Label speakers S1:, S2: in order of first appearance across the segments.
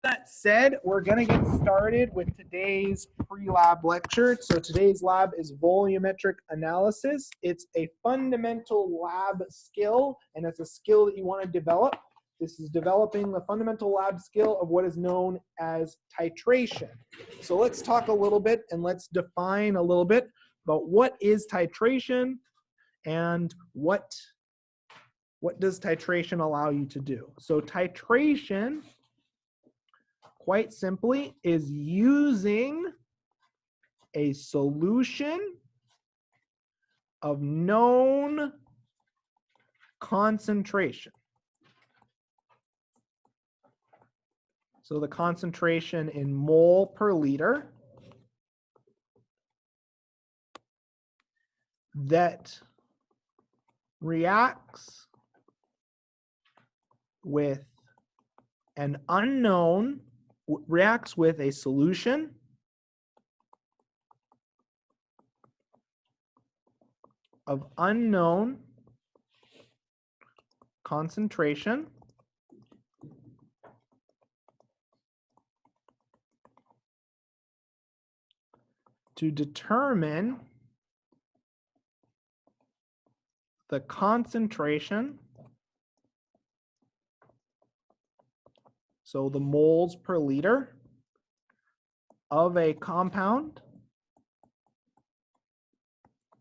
S1: That said, we're going to get started with today's pre-lab lecture. So today's lab is volumetric analysis. It's a fundamental lab skill, and it's a skill that you want to develop. This is developing the fundamental lab skill of what is known as titration. So let's talk a little bit and let's define a little bit about what is titration and what does titration allow you to do. So titration, quite simply, is using a solution of known concentration. So the concentration in mole per liter that reacts with an unknown, reacts with a solution of unknown concentration to determine the concentration, so the moles per liter of a compound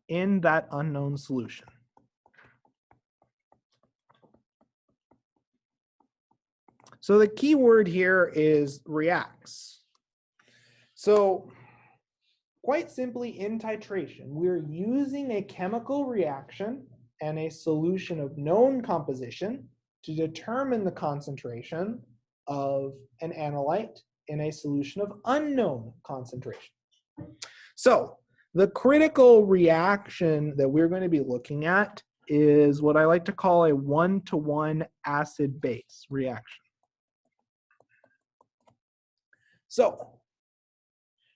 S1: in that unknown solution. So the key word here is reacts. So quite simply, in titration, we're using a chemical reaction and a solution of known composition to determine the concentration of an analyte in a solution of unknown concentration. So the critical reaction that we're going to be looking at is what I like to call a one-to-one acid-base reaction. So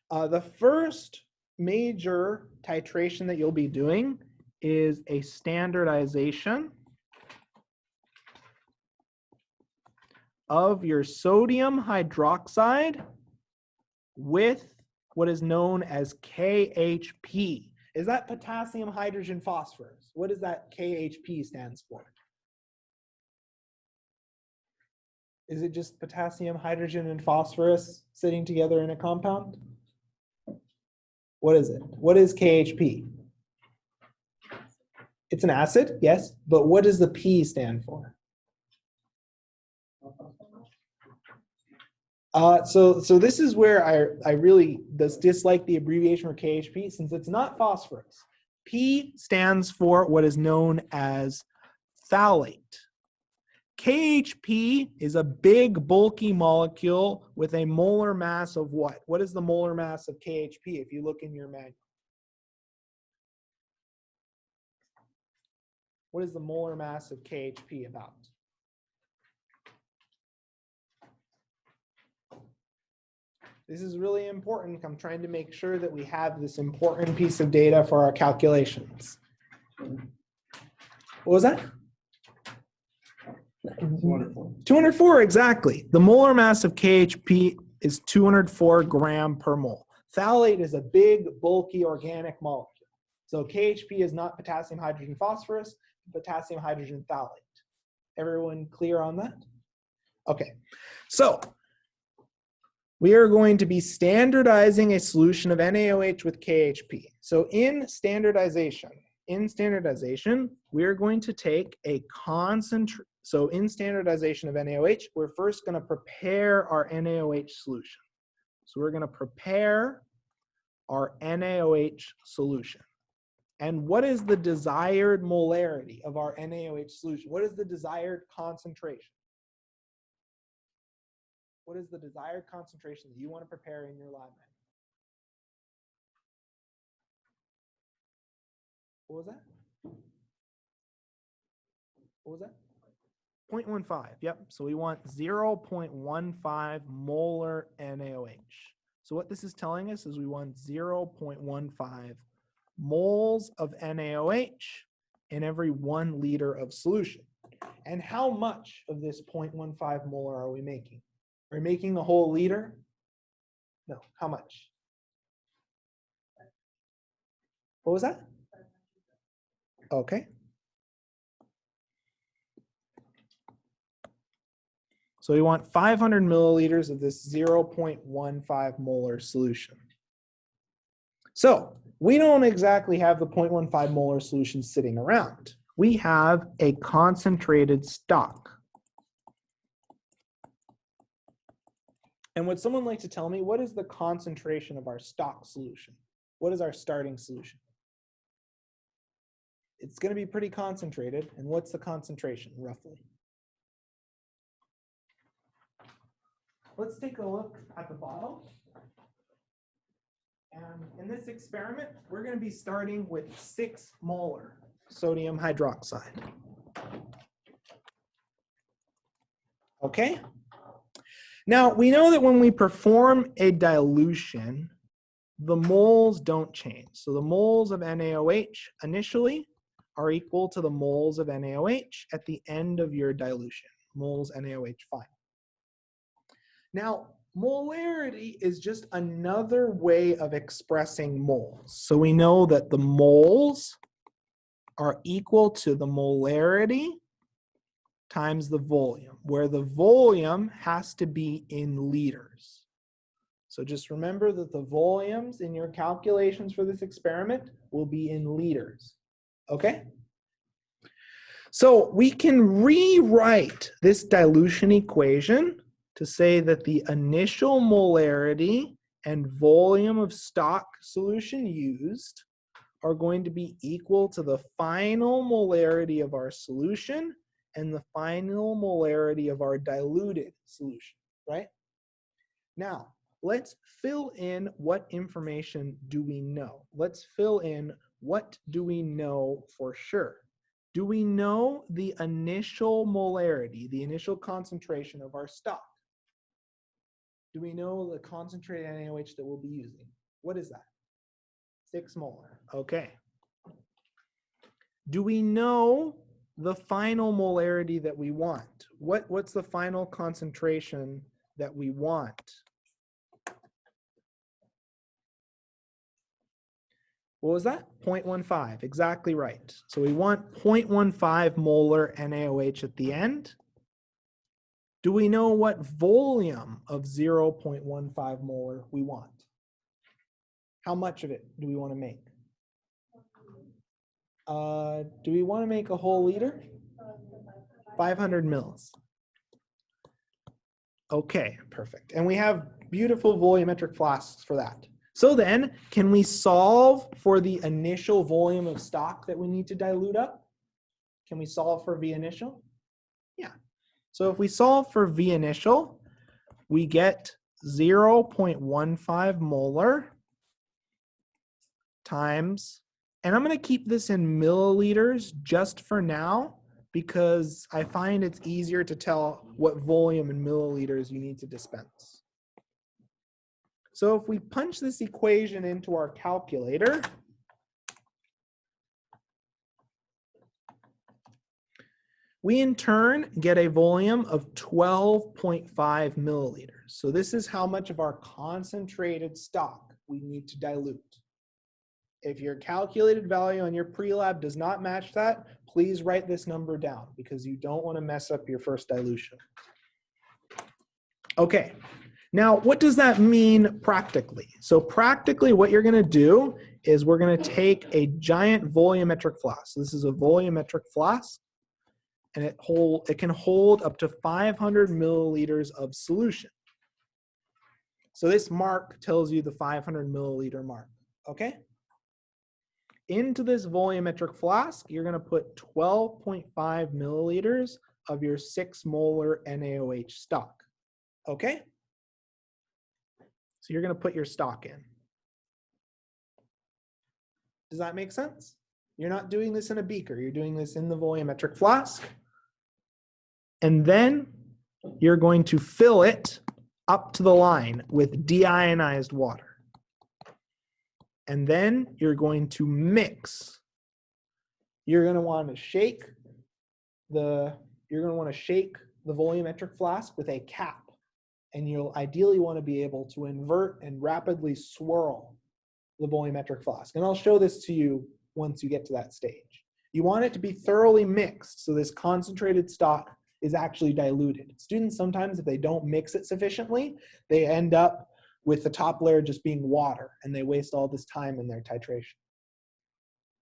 S1: the first major titration that you'll be doing is a standardization of your sodium hydroxide with what is known as KHP. Is that potassium hydrogen phosphorus? What does that KHP stands for? Is it just potassium, hydrogen, and phosphorus sitting together in a compound? What is it? What is KHP? It's an acid, yes, but what does the P stand for? So this is where I really dislike the abbreviation for KHP, since it's not phosphorus. P stands for what is known as phthalate. KHP is a big, bulky molecule with a molar mass of what? What is the molar mass of KHP if you look in your manual? What is the molar mass of KHP about? This is really important. I'm trying to make sure that we have this important piece of data for our calculations. What was that? 204. 204, exactly. The molar mass of KHP is 204 gram per mole. Phthalate is a big, bulky organic molecule. So KHP is not potassium, hydrogen, phosphorus, potassium, hydrogen, phthalate. Everyone clear on that? Okay, so we are going to be standardizing a solution of NaOH with KHP. So in standardization, we're going to take a concentrate. So in standardization of NaOH, we're first going to prepare our NaOH solution. So we're going to prepare our NaOH solution. And what is the desired molarity of our NaOH solution? What is the desired concentration? What is the desired concentration that you want to prepare in your lab manual? What was that? What was that? 0.15, yep. So we want 0.15 molar NaOH. So what this is telling us is we want 0.15 moles of NaOH in every 1 liter of solution. And how much of this 0.15 molar are we making? Are you making a whole liter? No. How much? What was that? Okay. So we want 500 milliliters of this 0.15 molar solution. So we don't exactly have the 0.15 molar solution sitting around. We have a concentrated stock. And would someone like to tell me what is the concentration of our stock solution? What is our starting solution? It's going to be pretty concentrated. And what's the concentration roughly? Let's take a look at the bottle. And in this experiment, we're going to be starting with 6 molar sodium hydroxide. Okay? Now, we know that when we perform a dilution, the moles don't change. So the moles of NaOH initially are equal to the moles of NaOH at the end of your dilution. Moles NaOH final. Now, molarity is just another way of expressing moles. So we know that the moles are equal to the molarity times the volume, where the volume has to be in liters. So just remember that the volumes in your calculations for this experiment will be in liters. Okay? So we can rewrite this dilution equation to say that the initial molarity and volume of stock solution used are going to be equal to the final molarity of our solution and the final molarity of our diluted solution, right? Now, let's fill in what information do we know. Let's fill in what do we know for sure. Do we know the initial molarity, the initial concentration of our stock? Do we know the concentrated NaOH that we'll be using? What is that? 6 molar. Okay. Do we know the final molarity that we want? What's the final concentration that we want? What was that? 0.15, exactly right. So we want 0.15 molar NaOH at the end. Do we know what volume of 0.15 molar we want? How much of it do we want to make? Do we want to make a whole liter? 500 mils. Okay, perfect. And we have beautiful volumetric flasks for that. So then, can we solve for the initial volume of stock that we need to dilute up? Can we solve for V initial? Yeah. So if we solve for V initial, we get 0.15 molar times, and I'm going to keep this in milliliters just for now because I find it's easier to tell what volume in milliliters you need to dispense. So if we punch this equation into our calculator, we in turn get a volume of 12.5 milliliters. So this is how much of our concentrated stock we need to dilute. If your calculated value on your pre-lab does not match that, please write this number down because you don't want to mess up your first dilution. Okay, now what does that mean practically? So practically what you're going to do is we're going to take a giant volumetric flask. So this is a volumetric flask, and it can hold up to 500 milliliters of solution. So this mark tells you the 500 milliliter mark, okay? Into this volumetric flask, you're going to put 12.5 milliliters of your 6 molar NaOH stock. Okay? So you're going to put your stock in. Does that make sense? You're not doing this in a beaker. You're doing this in the volumetric flask. And then you're going to fill it up to the line with deionized water. And then you're going to mix. You're going to want to shake the volumetric flask with a cap. And you'll ideally want to be able to invert and rapidly swirl the volumetric flask. And I'll show this to you once you get to that stage. You want it to be thoroughly mixed so this concentrated stock is actually diluted. Students sometimes, if they don't mix it sufficiently, they end up with the top layer just being water and they waste all this time in their titration.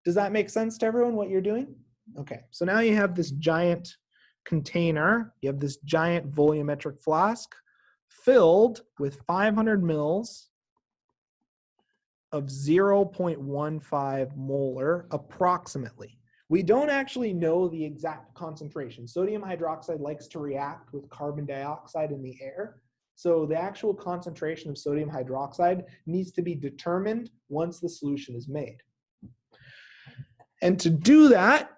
S1: Does that make sense to everyone what you're doing? Okay, so now you have this giant container, you have this giant volumetric flask filled with 500 mils of 0.15 molar approximately. We don't actually know the exact concentration. Sodium hydroxide likes to react with carbon dioxide in the air. So the actual concentration of sodium hydroxide needs to be determined once the solution is made. And to do that,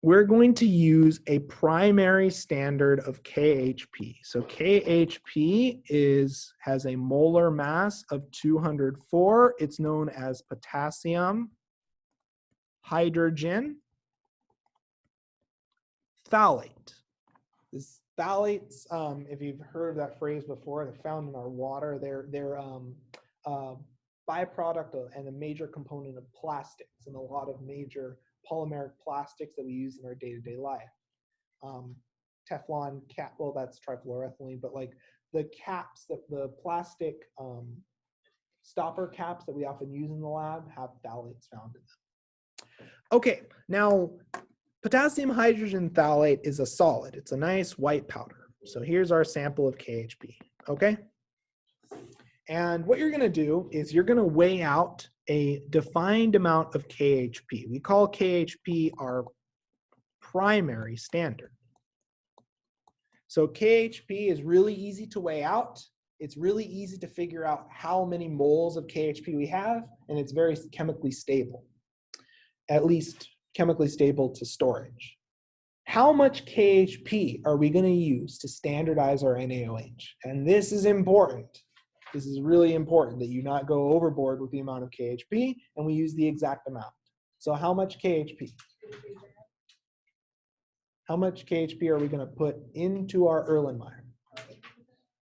S1: we're going to use a primary standard of KHP. So KHP has a molar mass of 204. It's known as potassium hydrogen phthalate. This phthalates, if you've heard of that phrase before, they're found in our water. They're byproduct and a major component of plastics and a lot of major polymeric plastics that we use in our day-to-day life. Teflon cap, well, that's trifluoroethylene, but like the caps, the plastic stopper caps that we often use in the lab have phthalates found in them. Okay, now potassium hydrogen phthalate is a solid. It's a nice white powder. So here's our sample of KHP, okay? And what you're gonna do is you're gonna weigh out a defined amount of KHP. We call KHP our primary standard. So KHP is really easy to weigh out. It's really easy to figure out how many moles of KHP we have, and it's very chemically stable, at least chemically stable to storage. How much KHP are we gonna use to standardize our NaOH? And this is important. This is really important that you not go overboard with the amount of KHP, and we use the exact amount. So how much KHP? How much KHP are we going to put into our Erlenmeyer?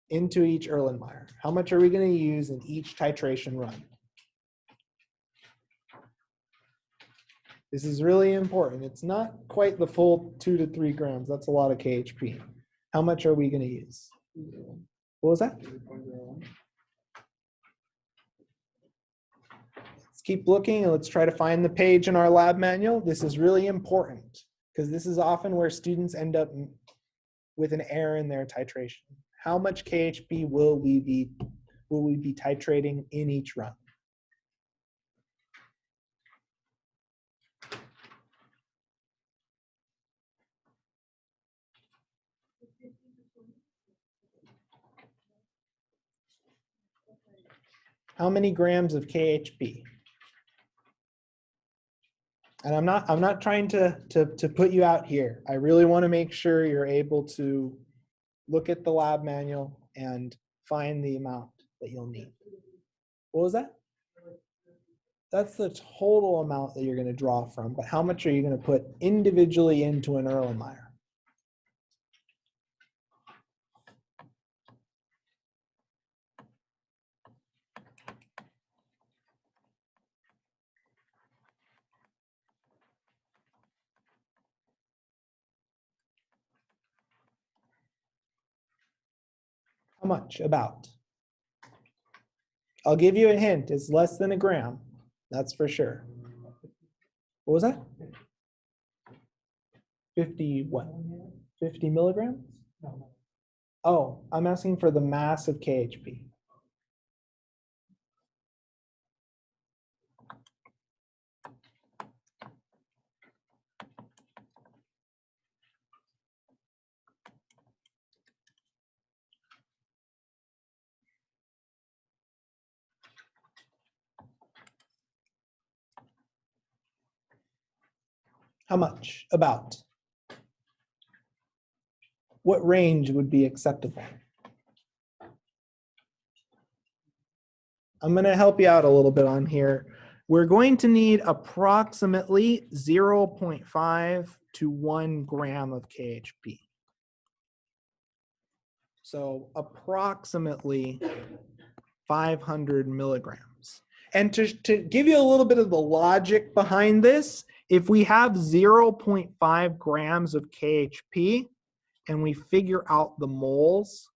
S1: Into each Erlenmeyer. How much are we going to use in each titration run? This is really important. It's not quite the full 2 to 3 grams. That's a lot of KHP. How much are we going to use? What was that? Keep looking and let's try to find the page in our lab manual. This is really important because this is often where students end up with an error in their titration. How much KHP will we be titrating in each run? How many grams of KHP? And I'm not trying to put you out here. I really want to make sure you're able to look at the lab manual and find the amount that you'll need. What was that? That's the total amount that you're going to draw from, but how much are you going to put individually into an Erlenmeyer? How much? About? I'll give you a hint. It's less than a gram. That's for sure. What was that? 50 what? 50 milligrams? Oh, I'm asking for the mass of KHP. How much? About? What range would be acceptable? I'm going to help you out a little bit on here. We're going to need approximately 0.5 to 1 gram of KHP. So approximately 500 milligrams. And to give you a little bit of the logic behind this, if we have 0.5 grams of KHP and we figure out the moles,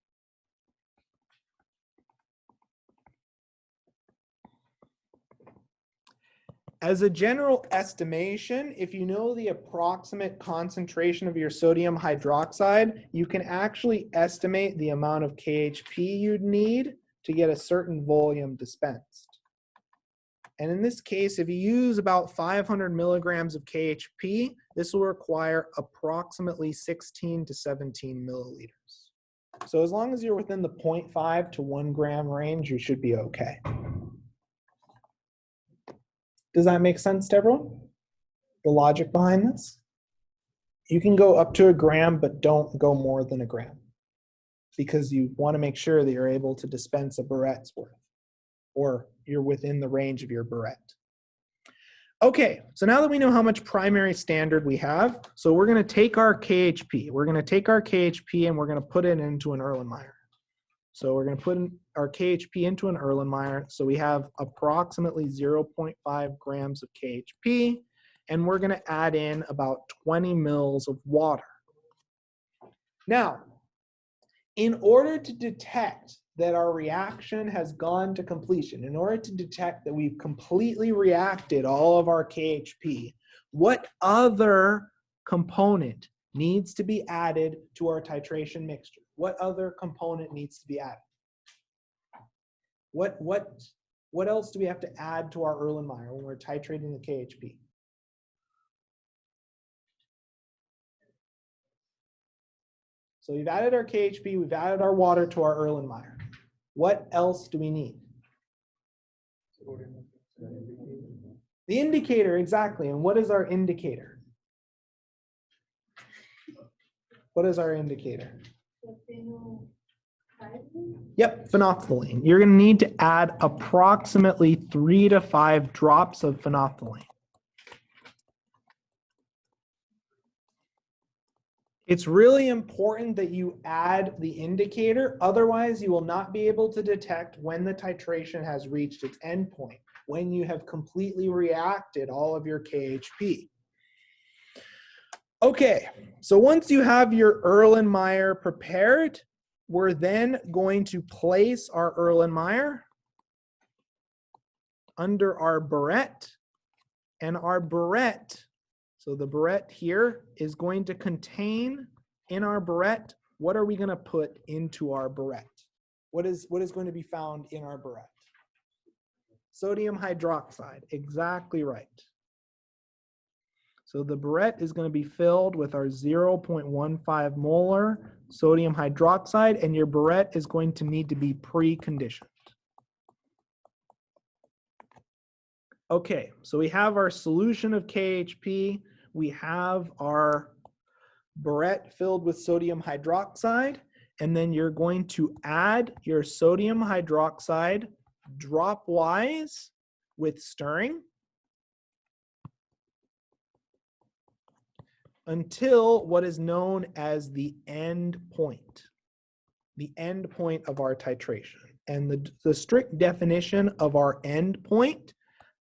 S1: as a general estimation, if you know the approximate concentration of your sodium hydroxide, you can actually estimate the amount of KHP you'd need to get a certain volume dispensed. And in this case, if you use about 500 milligrams of KHP, this will require approximately 16 to 17 milliliters. So as long as you're within the 0.5 to 1 gram range, you should be okay. Does that make sense to everyone? The logic behind this? You can go up to a gram, but don't go more than a gram because you want to make sure that you're able to dispense a burrette's worth, or you're within the range of your burette. Okay, so now that we know how much primary standard we have, so we're going to take our KHP. We're going to take our KHP and we're going to put it into an Erlenmeyer. So we're going to put in our KHP into an Erlenmeyer. So we have approximately 0.5 grams of KHP, and we're going to add in about 20 mils of water. Now, in order to detect that our reaction has gone to completion, in order to detect that we've completely reacted all of our KHP, what other component needs to be added to our titration mixture? What other component needs to be added? What else do we have to add to our Erlenmeyer when we're titrating the KHP? So we've added our KHP, we've added our water to our Erlenmeyer. What else do we need? The indicator, exactly. And what is our indicator? What is our indicator? Yep, phenolphthalein. You're going to need to add approximately 3 to 5 drops of phenolphthalein. It's really important that you add the indicator, otherwise you will not be able to detect when the titration has reached its endpoint, when you have completely reacted all of your KHP. Okay, so once you have your Erlenmeyer prepared, we're then going to place our Erlenmeyer under our burette, and our burette, so the burette here is going to contain in our burette, what are we going to put into our burette? What is going to be found in our burette? Sodium hydroxide, exactly right. So the burette is going to be filled with our 0.15 molar sodium hydroxide, and your burette is going to need to be preconditioned. Okay, so we have our solution of KHP. We have our burette filled with sodium hydroxide, and then you're going to add your sodium hydroxide drop-wise with stirring until what is known as the end point of our titration. And the strict definition of our end point,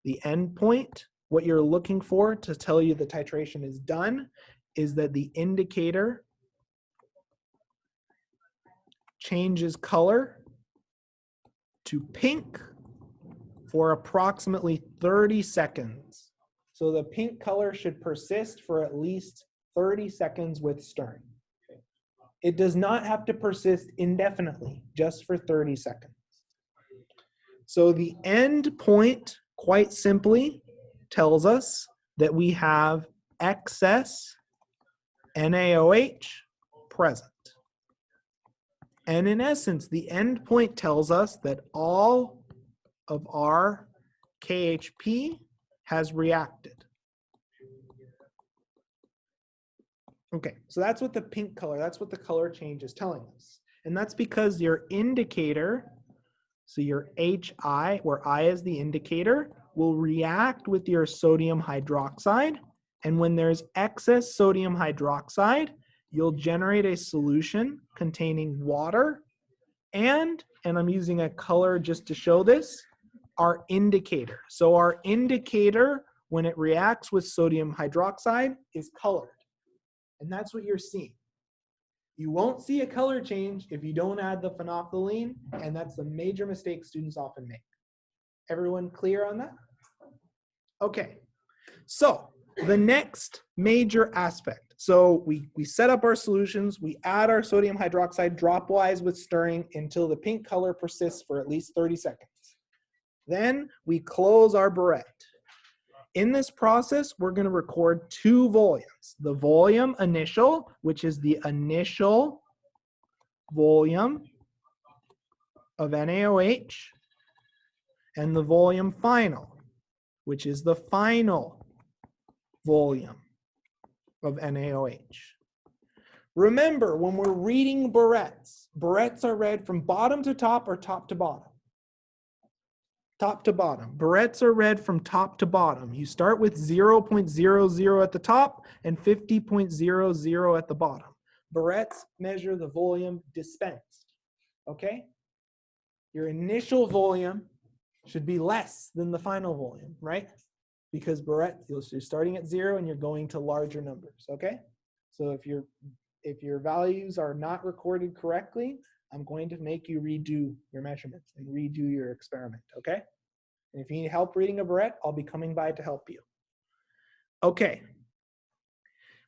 S1: the end point, what you're looking for to tell you the titration is done, is that the indicator changes color to pink for approximately 30 seconds. So the pink color should persist for at least 30 seconds with stirring. It does not have to persist indefinitely, just for 30 seconds. So the end point, quite simply, tells us that we have excess NaOH present. And in essence, the end point tells us that all of our KHP has reacted. Okay, so that's what the pink color, that's what the color change is telling us. And that's because your indicator, so your HI, where I is the indicator, will react with your sodium hydroxide. And when there's excess sodium hydroxide, you'll generate a solution containing water and I'm using a color just to show this, our indicator. So our indicator, when it reacts with sodium hydroxide, is colored. And that's what you're seeing. You won't see a color change if you don't add the phenolphthalein, and that's the major mistake students often make. Everyone clear on that? Okay, so the next major aspect. So we set up our solutions, we add our sodium hydroxide dropwise with stirring until the pink color persists for at least 30 seconds. Then we close our burette. In this process, we're going to record two volumes. The volume initial, which is the initial volume of NaOH, and the volume final, which is the final volume of NaOH. Remember, when we're reading burettes, burettes are read from bottom to top or top to bottom. Top to bottom. Burettes are read from top to bottom. You start with 0.00 at the top and 50.00 at the bottom. Burettes measure the volume dispensed, okay? Your initial volume should be less than the final volume, right? Because burette, you're starting at 0 and you're going to larger numbers, okay? So if your values are not recorded correctly, I'm going to make you redo your measurements and redo your experiment, okay? And if you need help reading a burette, I'll be coming by to help you. Okay.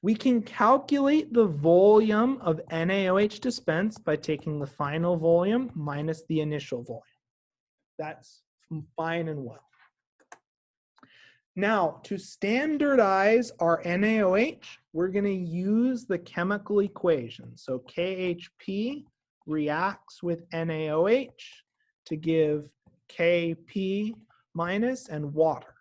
S1: We can calculate the volume of NaOH dispensed by taking the final volume minus the initial volume. That's fine and well. Now, to standardize our NaOH, we're going to use the chemical equation. So KHP reacts with NaOH to give Kp minus and water.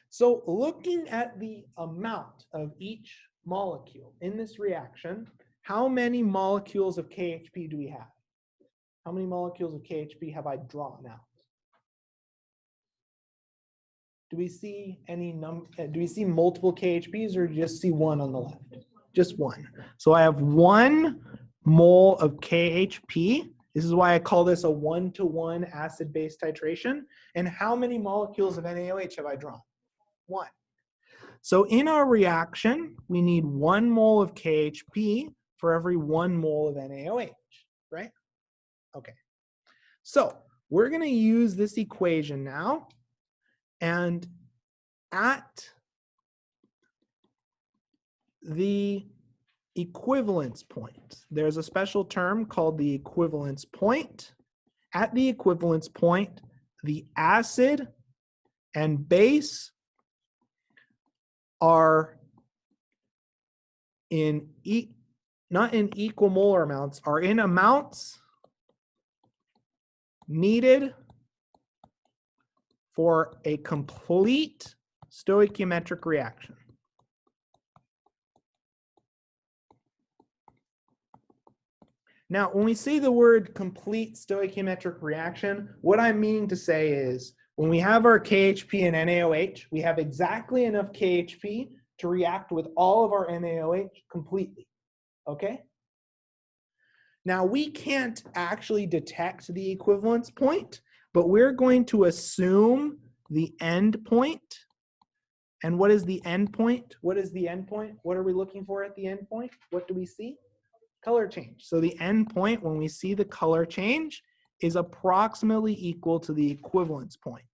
S1: So looking at the amount of each molecule in this reaction, how many molecules of KHP do we have? How many molecules of KHP have I drawn out? Do we see do we see multiple KHPs or just see one on the left? Just one. So I have 1 mole of KHP. This is why I call this a 1-to-1 acid-base titration. And how many molecules of NaOH have I drawn? 1. So in our reaction, we need 1 mole of KHP for every 1 mole of NaOH, right? Okay. So we're going to use this equation now. And at the equivalence point, there's a special term called the equivalence point. At the equivalence point, the acid and base are not in equal molar amounts, are in amounts needed for a complete stoichiometric reaction. Now, when we say the word complete stoichiometric reaction, what I'm meaning to say is when we have our KHP and NaOH, we have exactly enough KHP to react with all of our NaOH completely, okay? Now, we can't actually detect the equivalence point, but we're going to assume the end point. And what is the end point? What is the end point? What are we looking for at the end point? What do we see? Color change. So the end point, when we see the color change, is approximately equal to the equivalence point.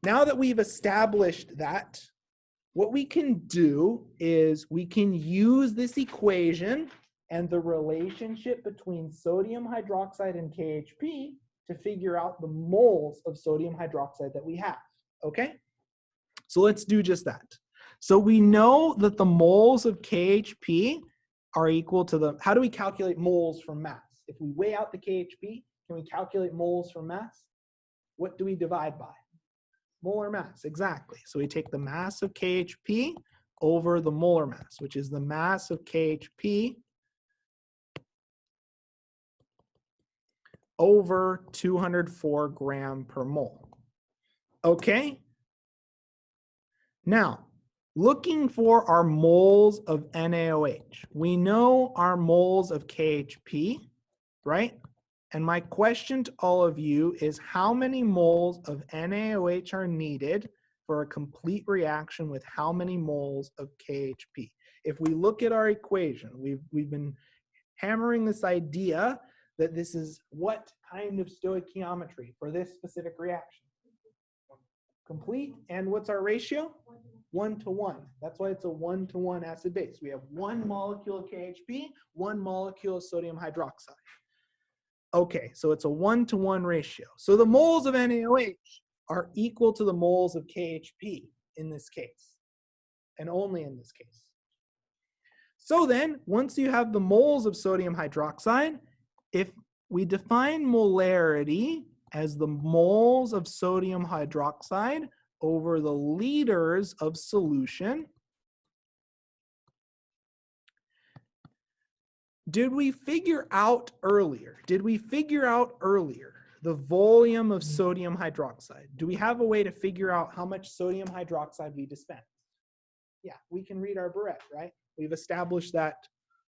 S1: Now that we've established that, what we can do is we can use this equation and the relationship between sodium hydroxide and KHP to figure out the moles of sodium hydroxide that we have, okay? So let's do just that. So we know that the moles of KHP are equal to the, how do we calculate moles from mass? If we weigh out the KHP, can we calculate moles from mass? What do we divide by? Molar mass, exactly. So we take the mass of KHP over the molar mass, which is the mass of KHP over 204 gram per mole. Okay? Now, looking for our moles of NaOH. We know our moles of KHP, right? And my question to all of you is how many moles of NaOH are needed for a complete reaction with how many moles of KHP? If we look at our equation, we've been hammering this idea that this is what kind of stoichiometry for this specific reaction? Complete. And what's our ratio? 1 to 1. That's why it's a 1 to 1 acid base. We have one molecule of KHP, one molecule of sodium hydroxide. Okay, so it's a 1 to 1 ratio. So the moles of NaOH are equal to the moles of KHP in this case, and only in this case. So then, once you have the moles of sodium hydroxide, if we define molarity as the moles of sodium hydroxide over the liters of solution, did we figure out earlier the volume of sodium hydroxide? Do we have a way to figure out how much sodium hydroxide we dispense? Yeah, we can read our burette, right? We've established that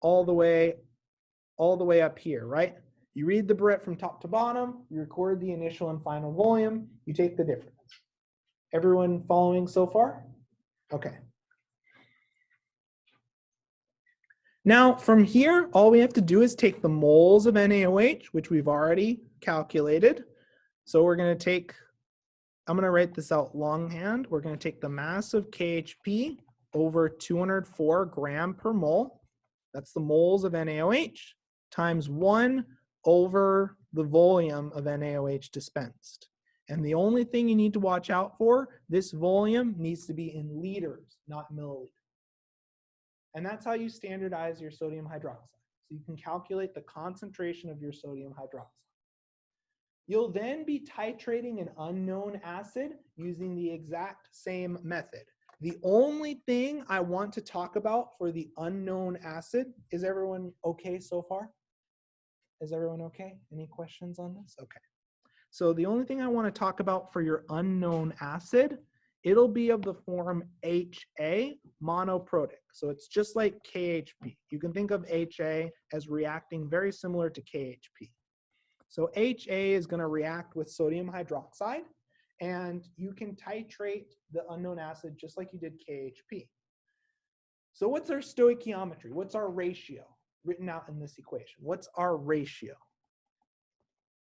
S1: all the way up here, right? You read the burette from top to bottom, you record the initial and final volume, you take the difference. Everyone following so far? Okay. Now, from here, all we have to do is take the moles of NaOH, which we've already calculated. So we're going to take, I'm going to write this out longhand. We're going to take the mass of KHP over 204 gram per mole. That's the moles of NaOH times 1 over the volume of NaOH dispensed. And the only thing you need to watch out for, this volume needs to be in liters, not milliliters. And that's how you standardize your sodium hydroxide. So you can calculate the concentration of your sodium hydroxide. You'll then be titrating an unknown acid using the exact same method. The only thing I want to talk about for the unknown acid, is everyone okay so far? Is everyone okay? Any questions on this? Okay. So the only thing I want to talk about for your unknown acid, it'll be of the form HA monoprotic. So it's just like KHP. You can think of HA as reacting very similar to KHP. So HA is going to react with sodium hydroxide, and you can titrate the unknown acid just like you did KHP. So what's our stoichiometry? What's our ratio written out in this equation? What's our ratio?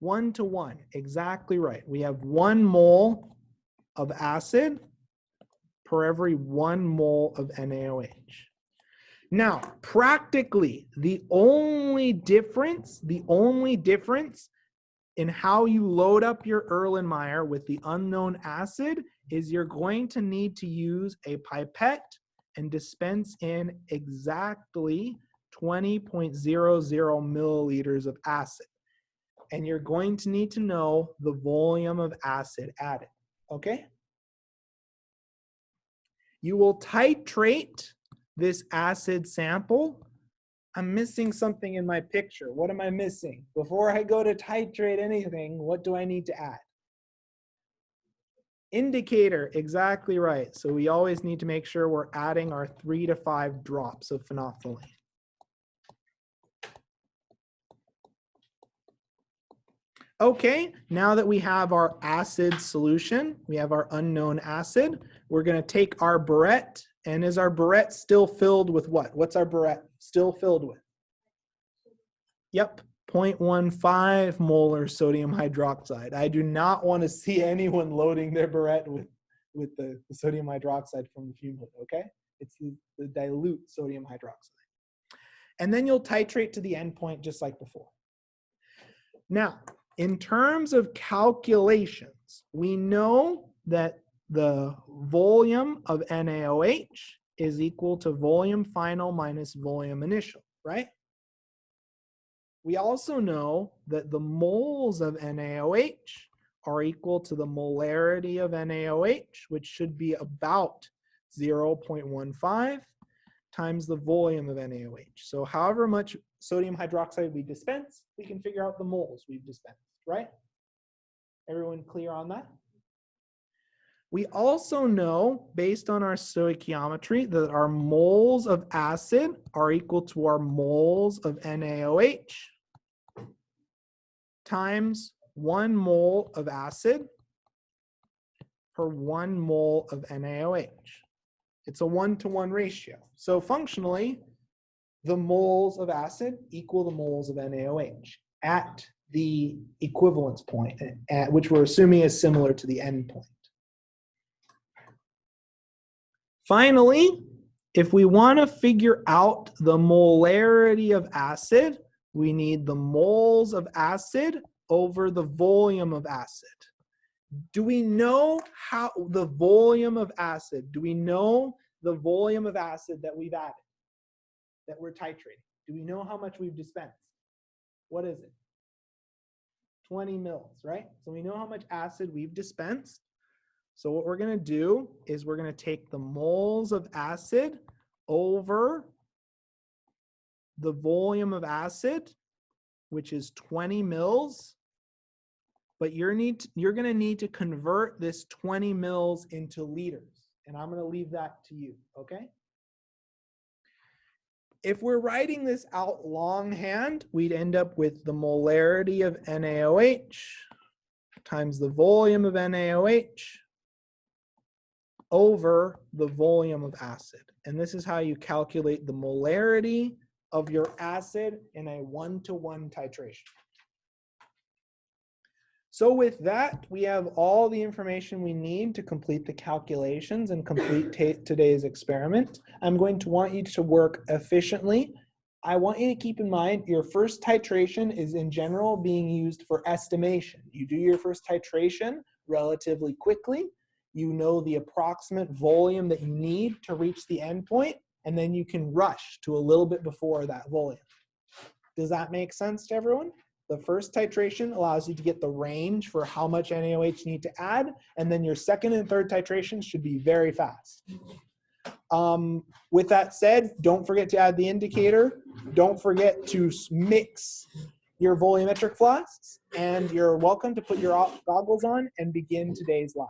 S1: 1 to 1, exactly right. We have 1 mole of acid per every 1 mole of NaOH. Now, practically, the only difference in how you load up your Erlenmeyer with the unknown acid is you're going to need to use a pipette and dispense in exactly 20.00 milliliters of acid. And you're going to need to know the volume of acid added, okay? You will titrate this acid sample. I'm missing something in my picture. What am I missing? Before I go to titrate anything, what do I need to add? Indicator, exactly right. So we always need to make sure we're adding our 3 to 5 drops of phenolphthalein. Okay, now that we have our acid solution, we have our unknown acid, we're going to take our burette, and is our burette still filled with what? What's our burette still filled with? Yep, 0.15 molar sodium hydroxide. I do not want to see anyone loading their burette with the sodium hydroxide from the fume hood, okay? It's the dilute sodium hydroxide. And then you'll titrate to the endpoint just like before. Now, in terms of calculations, we know that the volume of NaOH is equal to volume final minus volume initial, right? We also know that the moles of NaOH are equal to the molarity of NaOH, which should be about 0.15 times the volume of NaOH. So however much sodium hydroxide we dispense, we can figure out the moles we've dispensed, right? Everyone clear on that? We also know, based on our stoichiometry, that our moles of acid are equal to our moles of NaOH times 1 mole of acid per 1 mole of NaOH. It's a 1-to-1 ratio. So functionally, the moles of acid equal the moles of NaOH at the equivalence point, which we're assuming is similar to the endpoint. Finally, if we want to figure out the molarity of acid, we need the moles of acid over the volume of acid. Do we know how the volume of acid? Do we know the volume of acid that we've added, that we're titrating? Do we know how much we've dispensed? What is it? 20 mils, right? So we know how much acid we've dispensed. So what we're going to do is we're going to take the moles of acid over the volume of acid, which is 20 mils. But you're going to need to convert this 20 mils into liters. And I'm going to leave that to you, okay? If we're writing this out longhand, we'd end up with the molarity of NaOH times the volume of NaOH over the volume of acid. And this is how you calculate the molarity of your acid in a 1-to-1 titration. So with that, we have all the information we need to complete the calculations and complete today's experiment. I'm going to want you to work efficiently. I want you to keep in mind your first titration is in general being used for estimation. You do your first titration relatively quickly. You know the approximate volume that you need to reach the endpoint, and then you can rush to a little bit before that volume. Does that make sense to everyone? The first titration allows you to get the range for how much NaOH you need to add, and then your second and third titrations should be very fast. With that said, don't forget to add the indicator. Don't forget to mix your volumetric flasks, and you're welcome to put your goggles on and begin today's lab.